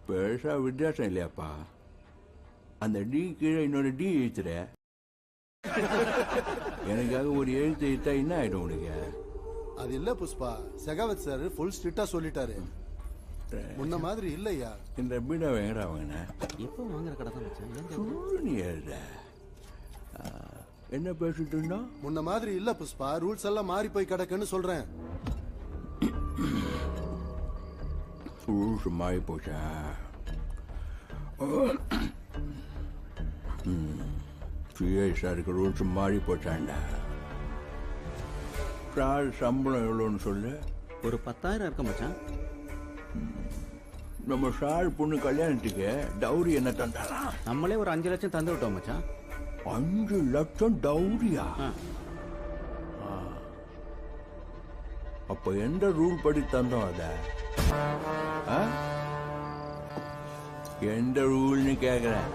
பெருசா வித்தியாசம் இல்லையாப்பா. அந்த டி கீழே இன்னொரு டி எழுத்துற, எனக்காக ஒரு எழுத்து எழுத்தா என்ன ஆயிடும் உனக்கு? அது இல்ல புஷ்பா, செகாவத் சார் ஃபுல் ஸ்ட்ரிக்டா சொல்லிட்டாரு. முன்ன மாதிரி இல்லையா? இந்த பீடா எங்கடா வாங்கின? எப்போ வாங்குற கடை தான் மச்சான். சொல்லு நீ எழுத. என்ன பேசிட்டு இருந்தோம்? முன்ன மாதிரி இல்ல புஷ்பா, ரூல்ஸ் எல்லாம் மாறி போய் கிடக்குன்னு சொல்றேன். ரூல்ஸ் மாறி போச்சா? சிஐசாருக்கு ரூல்ஸ் மாறி போச்சாண்டா. சார் சம்பளம் எவ்வளோன்னு சொல்லு. ஒரு 10,000 இருக்க மச்சான். நம்ம சார் பொண்ணு கல்யாணத்துக்கு டவுரி என்ன தந்தாரா? நம்மளே ஒரு 5 லட்சம் தந்து விட்டோம் மச்சான். 5 லட்சம் டவுரியா? அப்ப எந்த ரூல் படி தந்தோம் அத? எந்த ரூல்னு கேக்குறேன்.